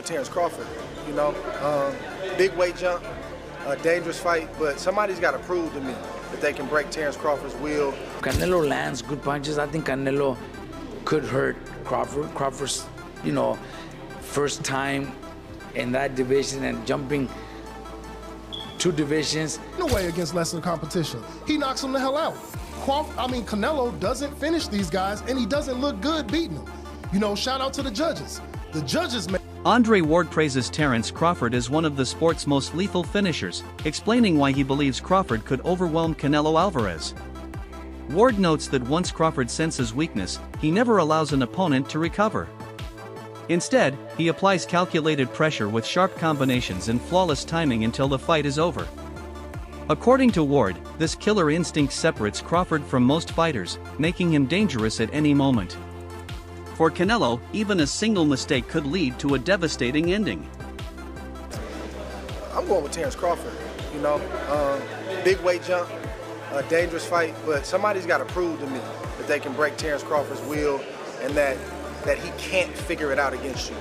Terence Crawford. You know, big weight jump, a dangerous fight, but somebody's got to prove to me that they can break Terence Crawford's will. Canelo lands good punches. I think Canelo could hurt Crawford. Crawford's, you know, first time in that division and jumping 2 divisions. No way against lesser competition. He knocks him the hell out. Canelo doesn't finish these guys, and he doesn't look good beating them. You know, shout out to the judges. The judges make. Andre Ward praises Terence Crawford as one of the sport's most lethal finishers, explaining why he believes Crawford could overwhelm Canelo Álvarez. Ward notes that once Crawford senses weakness, he never allows an opponent to recover. Instead, he applies calculated pressure with sharp combinations and flawless timing until the fight is over. According to Ward, this killer instinct separates Crawford from most fighters, making him dangerous at any moment. For Canelo, even a single mistake could lead to a devastating ending. I'm going with Terence Crawford. You know, big weight jump, a dangerous fight, but somebody's got to prove to me that they can break Terence Crawford's will and that he can't figure it out against you.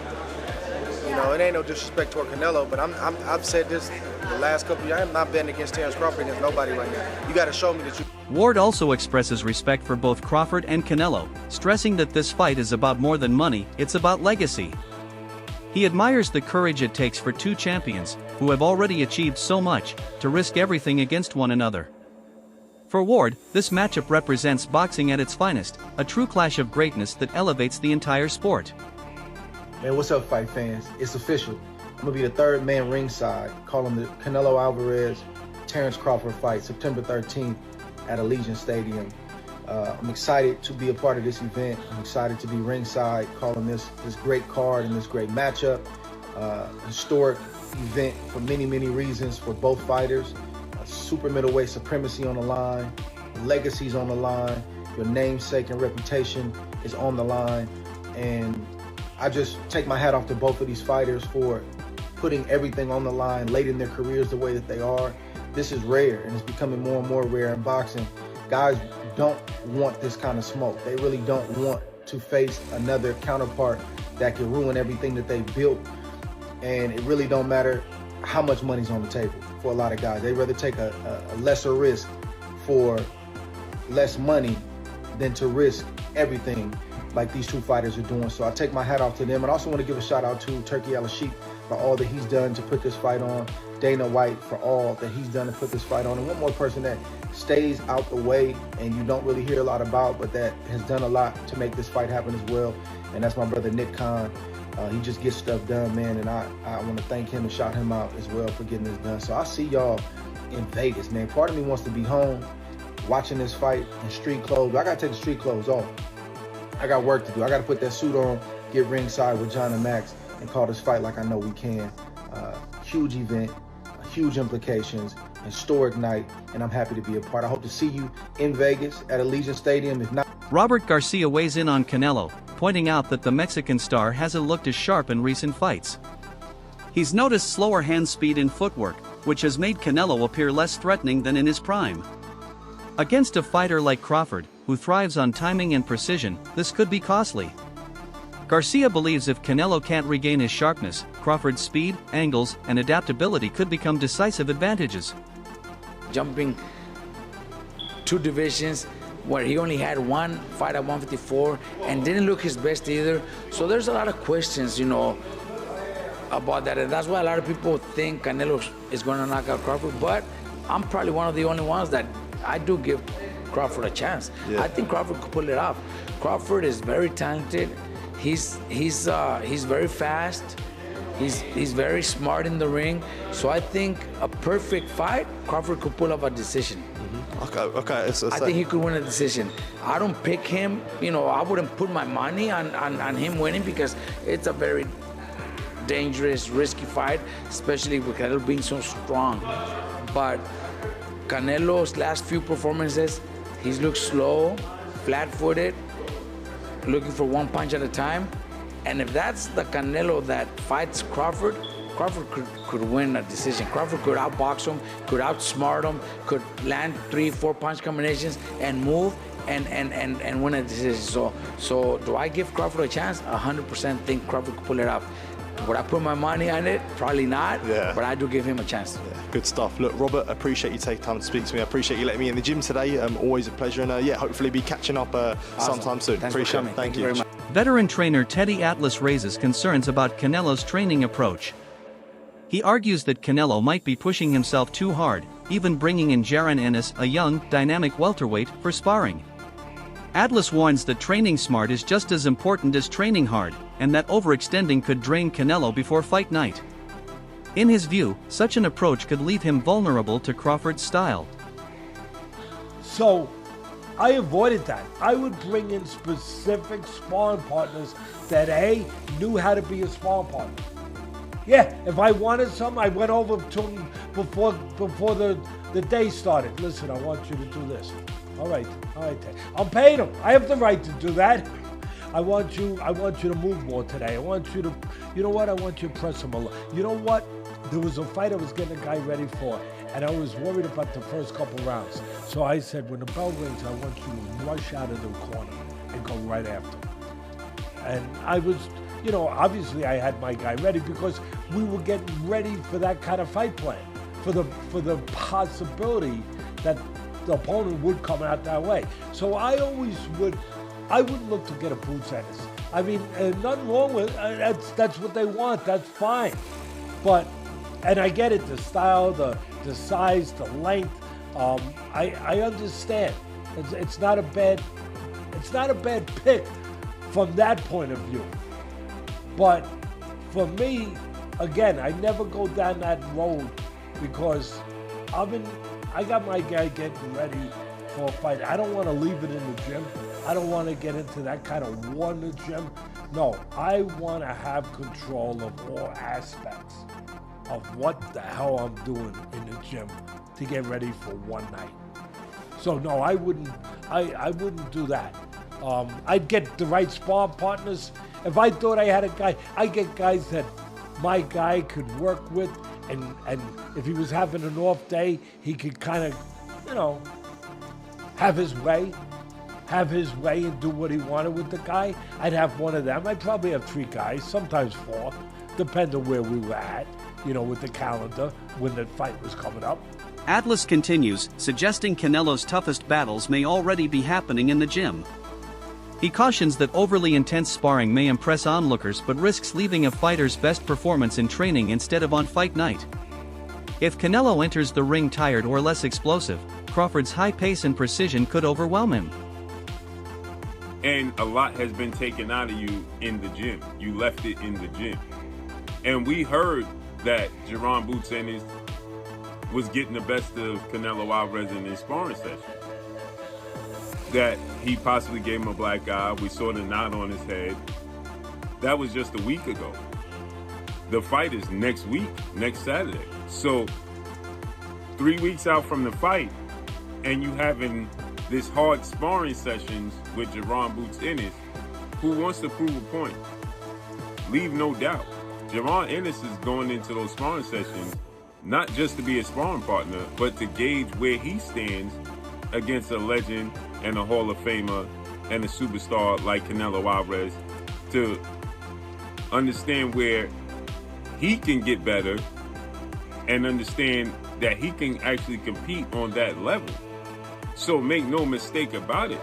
You know, it ain't no disrespect toward Canelo, but I've said this the last couple of years. I'm not betting against Terence Crawford against nobody right now. You got to show me that you. Ward also expresses respect for both Crawford and Canelo, stressing that this fight is about more than money, it's about legacy. He admires the courage it takes for 2 champions, who have already achieved so much, to risk everything against one another. For Ward, this matchup represents boxing at its finest, a true clash of greatness that elevates the entire sport. Man, what's up, fight fans? It's official. I'm gonna be the 3rd man ringside, calling the Canelo Álvarez Terence Crawford fight, September 13th at Allegiant Stadium. I'm excited to be a part of this event. I'm excited to be ringside, calling this great card and this great matchup. Historic event for many, many reasons for both fighters. Super middleweight supremacy on the line, legacy's on the line, your namesake and reputation is on the line, and I just take my hat off to both of these fighters for putting everything on the line late in their careers the way that they are. This is rare, and it's becoming more and more rare in boxing. Guys don't want this kind of smoke. They really don't want to face another counterpart that can ruin everything that they've built, and it really don't matter how much money's on the table for a lot of guys. They'd rather take a lesser risk for less money than to risk everything like these 2 fighters are doing. So I take my hat off to them. And I also want to give a shout out to Turkey Al-Sheikh for all that he's done to put this fight on. Dana White for all that he's done to put this fight on. And one more person that stays out the way and you don't really hear a lot about, but that has done a lot to make this fight happen as well. And that's my brother Nick Khan. He just gets stuff done, man, and I want to thank him and shout him out as well for getting this done. So I'll see y'all in Vegas, man. Part of me wants to be home watching this fight in street clothes. I got to take the street clothes off. I got work to do. I got to put that suit on, get ringside with John and Max, and call this fight like I know we can. Huge event, huge implications, historic night, and I'm happy to be a part. I hope to see you in Vegas at Allegiant Stadium. If not, Robert Garcia weighs in on Canelo, pointing out that the Mexican star hasn't looked as sharp in recent fights. He's noticed slower hand speed and footwork, which has made Canelo appear less threatening than in his prime. Against a fighter like Crawford, who thrives on timing and precision, this could be costly. Garcia believes if Canelo can't regain his sharpness, Crawford's speed, angles, and adaptability could become decisive advantages. Jumping 2 divisions, where he only had 1 fight at 154 and didn't look his best either. So there's a lot of questions, you know, about that. And that's why a lot of people think Canelo is going to knock out Crawford. But I'm probably one of the only ones that I do give Crawford a chance. Yeah. I think Crawford could pull it off. Crawford is very talented. He's very fast. He's very smart in the ring. So I think a perfect fight, Crawford could pull off a decision. Okay. I think he could win a decision. I don't pick him. You know, I wouldn't put my money on him winning because it's a very dangerous, risky fight, especially with Canelo being so strong. But Canelo's last few performances, he's looked slow, flat-footed, looking for 1 punch at a time. And if that's the Canelo that fights Crawford, Crawford could win a decision. Crawford could outbox him, could outsmart him, could land 3-4 punch combinations and move and win a decision. So do I give Crawford a chance? 100% think Crawford could pull it off. Would I put my money on it? Probably not. Yeah. But I do give him a chance. Yeah, good stuff. Look, Robert, I appreciate you taking time to speak to me. I appreciate you letting me in the gym today. Always a pleasure. And yeah, hopefully be catching up sometime soon. Thanks Appreciate for coming. it. Thank you very much. Veteran trainer Teddy Atlas raises concerns about Canelo's training approach. He argues that Canelo might be pushing himself too hard, even bringing in Jaron Ennis, a young, dynamic welterweight, for sparring. Atlas warns that training smart is just as important as training hard, and that overextending could drain Canelo before fight night. In his view, such an approach could leave him vulnerable to Crawford's style. So, I avoided that. I would bring in specific sparring partners that knew how to be a sparring partner. Yeah, if I wanted something, I went over to him before the day started. Listen, I want you to do this. All right, I'm paying him. I have the right to do that. I want you to move more today. I want you to, you know what? I want you to press him a lot. You know what? There was a fight I was getting a guy ready for, and I was worried about the first couple rounds. So I said, when the bell rings, I want you to rush out of the corner and go right after him. And I was, obviously I had my guy ready because we were getting ready for that kind of fight plan, for the possibility that the opponent would come out that way. So I would look to get a boots at us. I mean, nothing wrong with that's what they want. That's fine. But, and I get it, the style, the size, the length. I understand. It's not a bad pick from that point of view. But for me, again, I never go down that road because I got my guy getting ready for a fight. I don't want to leave it in the gym. I don't want to get into that kind of war in the gym. No, I want to have control of all aspects of what the hell I'm doing in the gym to get ready for one night. So no, I wouldn't do that. I'd get the right sparring partners. If I thought I had a guy, I get guys that my guy could work with, and if he was having an off day, he could kind of, have his way and do what he wanted with the guy. I'd have one of them. I'd probably have 3 guys, sometimes 4, depending on where we were at, with the calendar when the fight was coming up. Atlas continues, suggesting Canelo's toughest battles may already be happening in the gym. He cautions that overly intense sparring may impress onlookers but risks leaving a fighter's best performance in training instead of on fight night. If Canelo enters the ring tired or less explosive, Crawford's high pace and precision could overwhelm him. And a lot has been taken out of you in the gym. You left it in the gym. And we heard that Jaron Boots Ennis was getting the best of Canelo Álvarez in his sparring session. That he possibly gave him a black eye. We saw the knot on his head. That was just a week ago. The fight is next week, next Saturday. So 3 weeks out from the fight, and you having this hard sparring sessions with Jaron Boots Ennis, who wants to prove a point. Leave no doubt. Jaron Ennis is going into those sparring sessions not just to be a sparring partner, but to gauge where he stands against a legend and a Hall of Famer and a superstar like Canelo Álvarez, to understand where he can get better and understand that he can actually compete on that level. So make no mistake about it,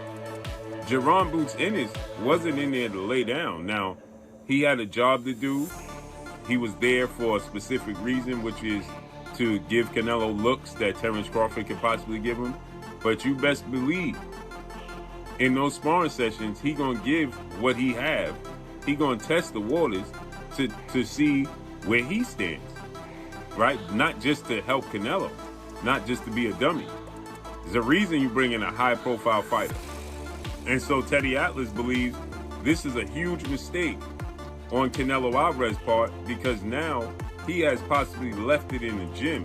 Jaron Boots Ennis wasn't in there to lay down. Now, he had a job to do. He was there for a specific reason, which is to give Canelo looks that Terence Crawford could possibly give him. But you best believe, in those sparring sessions, he gonna give what he have. He gonna test the waters to see where he stands, right? Not just to help Canelo, not just to be a dummy. There's a reason you bring in a high-profile fighter. And so Teddy Atlas believes this is a huge mistake on Canelo Álvarez's part, because now he has possibly left it in the gym.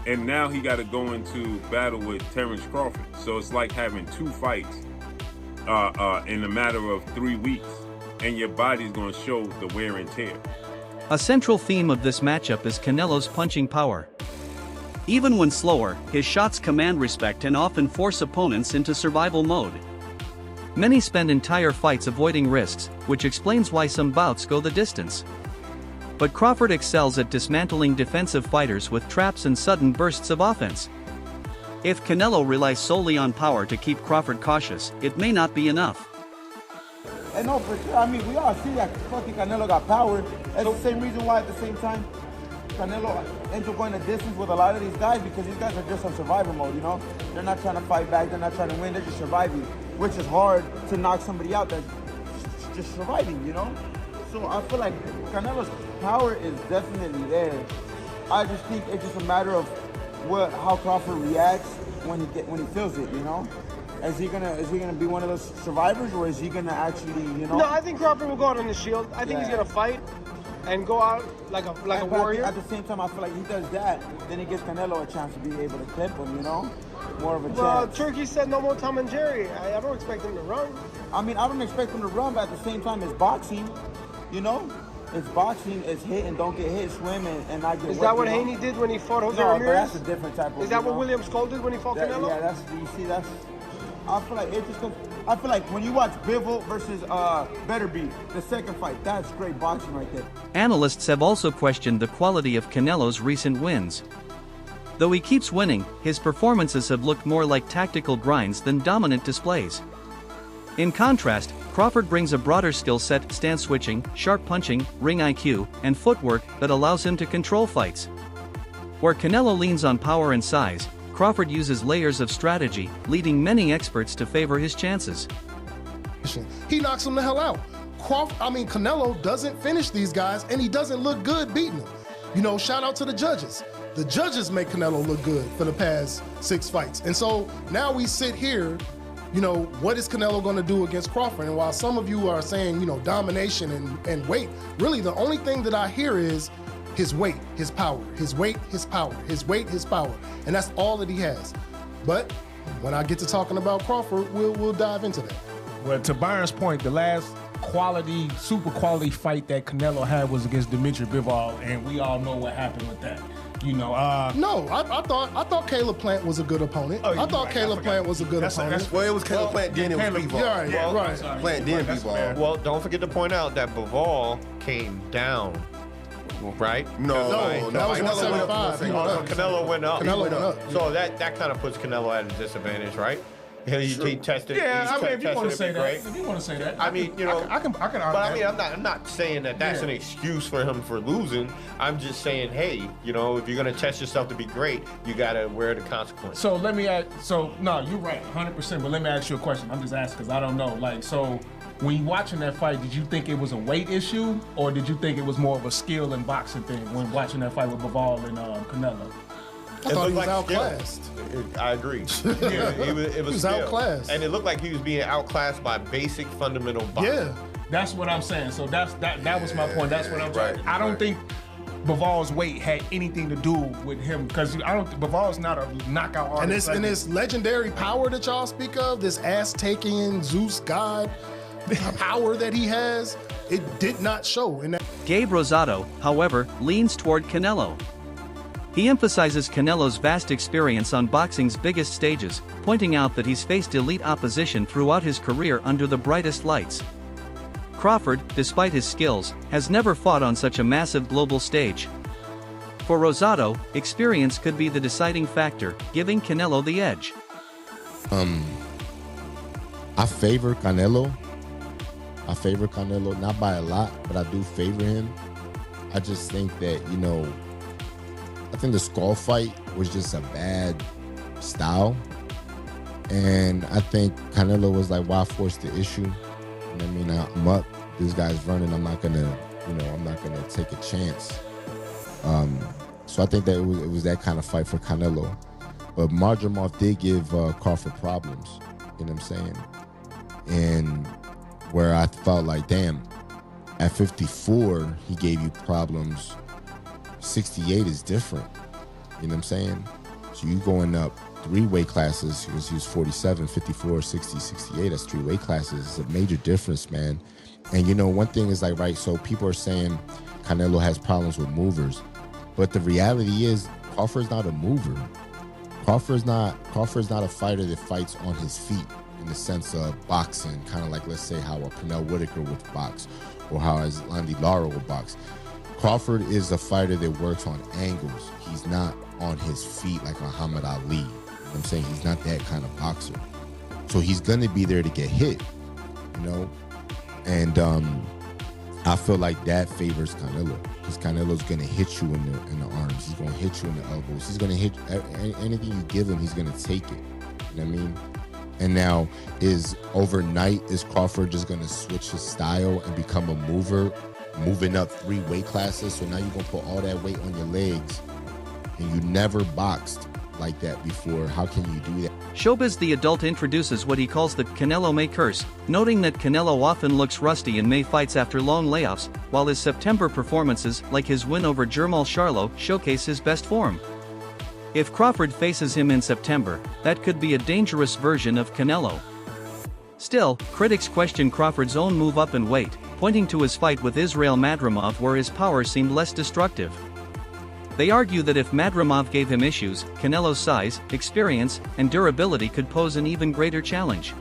And now he got to go into battle with Terence Crawford. So it's like having 2 fights in a matter of 3 weeks. And your body's going to show the wear and tear. A central theme of this matchup is Canelo's punching power. Even when slower, his shots command respect and often force opponents into survival mode. Many spend entire fights avoiding risks, which explains why some bouts go the distance. But Crawford excels at dismantling defensive fighters with traps and sudden bursts of offense. If Canelo relies solely on power to keep Crawford cautious, it may not be enough. And no, for sure. I mean, we all see that fucking Canelo got power. That's the same reason why, at the same time, Canelo ends up going the distance with a lot of these guys, because these guys are just on survivor mode, you know? They're not trying to fight back. They're not trying to win. They're just surviving, which is hard to knock somebody out that's just surviving, you know? So I feel like Canelo's power is definitely there. I just think it's just a matter of how Crawford reacts when he feels it, you know? Is he gonna be one of those survivors, or is he gonna actually, you know? No, I think Crawford will go out on the shield. I think he's gonna fight and go out like a warrior. At the same time, I feel like he does that, then it gives Canelo a chance to be able to clip him, you know? More of a chance. Well, Turkey said no more Tom and Jerry. I don't expect him to run. I mean, I don't expect him to run, but at the same time, it's boxing, you know? It's boxing, it's hit and don't get hit, swim and not get Is that what Haney did when he fought Jose Ramirez? Ramirez? But that's a different type of. Is that what William Skoll did when he fought Canelo? Yeah, I feel like it just comes. I feel like when you watch Bivol versus Betterby, the second fight, that's great boxing right there. Analysts have also questioned the quality of Canelo's recent wins. Though he keeps winning, his performances have looked more like tactical grinds than dominant displays. In contrast, Crawford brings a broader skill set, stance switching, sharp punching, ring IQ, and footwork that allows him to control fights. Where Canelo leans on power and size, Crawford uses layers of strategy, leading many experts to favor his chances. He knocks him the hell out. Canelo doesn't finish these guys, and he doesn't look good beating them. You know, shout out to the judges. The judges make Canelo look good for the past 6 fights. And so now we sit here, you know, what is Canelo going to do against Crawford? And while some of you are saying, you know, domination and weight, really the only thing that I hear is his weight, his power, his weight, his power, his weight, his power. And that's all that he has. But when I get to talking about Crawford, we'll dive into that. Well, to Byron's point, the last quality, super quality fight that Canelo had was against Dimitri Bivol, and we all know what happened with that. You know, no, I thought Caleb Plant was a good opponent. I thought Caleb Plant was a good opponent. Well, it was Caleb Plant, then it was Bivol. Yeah, right. Plant, then Bivol. Well, don't forget to point out that Bivol came down, right? No, that was 175. Canelo went up. Canelo went up. So that kind of puts Canelo at a disadvantage, right? He tested. Yeah, I mean, if you want to say that, great. if you want to say that, I mean, you know, I can argue. But I mean, I'm not saying that that's an excuse for him for losing. I'm just saying, hey, you know, if you're gonna test yourself to be great, you gotta wear the consequences. So let me ask. So no, you're right, 100%. But let me ask you a question. I'm just asking because I don't know. Like, so when you watching that fight, did you think it was a weight issue, or did you think it was more of a skill and boxing thing when watching that fight with Bivol and Canelo? I thought he was outclassed. I agree. Yeah, it was outclassed. And it looked like he was being outclassed by basic fundamental boxing. Yeah. That's what I'm saying. So that was my point. That's what I'm trying. Right, I don't think Bivol's weight had anything to do with him, because Bivol's not a knockout artist. And this legendary power that y'all speak of, this ass-taking Zeus god power that he has, it did not show in that. Gabe Rosado, however, leans toward Canelo. He emphasizes Canelo's vast experience on boxing's biggest stages, pointing out that he's faced elite opposition throughout his career under the brightest lights. Crawford, despite his skills, has never fought on such a massive global stage. For Rosado, experience could be the deciding factor, giving Canelo the edge. I favor Canelo. Not by a lot, but I do favor him. I just think that, you know, I think the Skull fight was just a bad style. And I think Canelo was like, why force the issue? You know what I mean? I'm up. This guy's running. I'm not gonna take a chance. So I think that it was that kind of fight for Canelo. But Marjamov did give Crawford problems. You know what I'm saying? And where I felt like, damn, at 54, he gave you problems. 68 is different. You know what I'm saying? So you going up 3 weight classes, because he was 47, 54, 60, 68, that's 3 weight classes. It's a major difference, man. And you know, one thing is like, right, so people are saying Canelo has problems with movers. But the reality is, Crawford's not a mover. Crawford's not a fighter that fights on his feet in the sense of boxing, kind of like, let's say, how a Pernell Whitaker would box, or how Andy Lara would box. Crawford is a fighter that works on angles. He's not on his feet like Muhammad Ali. You know what I'm saying? He's not that kind of boxer. So he's going to be there to get hit, you know? And I feel like that favors Canelo, because Canelo's going to hit you in the arms. He's going to hit you in the elbows. He's going to hit anything you give him, he's going to take it. You know what I mean? And now, overnight, is Crawford just going to switch his style and become a mover, moving up 3 weight classes? So now you're going to put all that weight on your legs, and you never boxed like that before. How can you do that? Showbiz the Adult introduces what he calls the Canelo May curse, noting that Canelo often looks rusty in May fights after long layoffs, while his September performances, like his win over Jermall Charlo, showcase his best form. If Crawford faces him in September, that could be a dangerous version of Canelo. Still, critics question Crawford's own move up in weight, pointing to his fight with Israil Madrimov where his power seemed less destructive. They argue that if Madrimov gave him issues, Canelo's size, experience, and durability could pose an even greater challenge.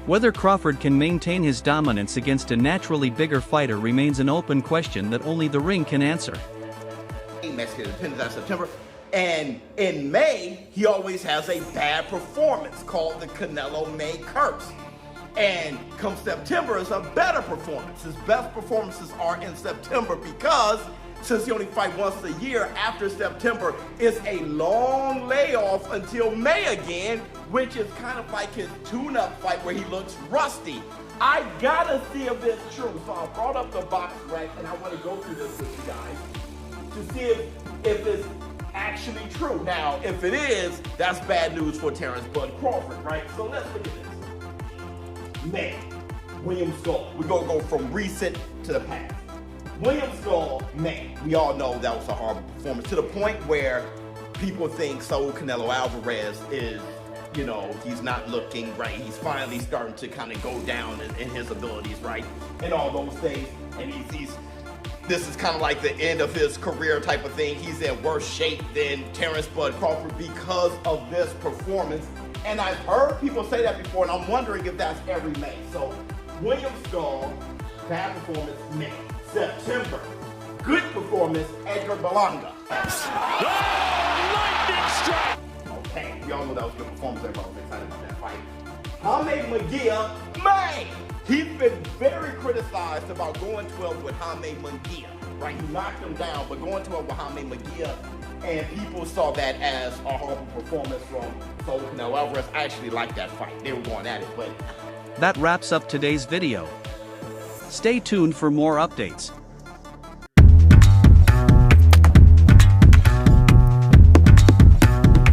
Whether Crawford can maintain his dominance against a naturally bigger fighter remains an open question that only the ring can answer. Mexican Independence on September. And in May, he always has a bad performance called the Canelo May curse. And come September, it's a better performance. His best performances are in September because since he only fights once a year, after September, it's a long layoff until May again, which is kind of like his tune-up fight where he looks rusty. I gotta see if it's true. So I brought up the box rack and I want to go through this with you guys to see if it's actually true. Now, if it is, that's bad news for Terence Bud Crawford, right? So let's look at this. May, William Skull. We're gonna go from recent to the past. William Skull, May. We all know that was a horrible performance to the point where people think Canelo Alvarez is, you know, he's not looking right. He's finally starting to kind of go down in his abilities, right? And all those things. And this is kind of like the end of his career type of thing. He's in worse shape than Terence Bud Crawford because of this performance. And I've heard people say that before, and I'm wondering if that's every May. So, William Skull, bad performance, May. September, good performance, Edgar Berlanga. Lightning strike! Okay, we all know that was a good performance. Everybody was excited about that fight. Jaime Munguia, May! He's been very criticized about going 12 with Jaime Munguia, right? He knocked him down, but going 12 with Jaime Munguia, and people saw that as a horrible performance from Canelo Álvarez. I actually liked that fight. They were going at it, but... That wraps up today's video. Stay tuned for more updates.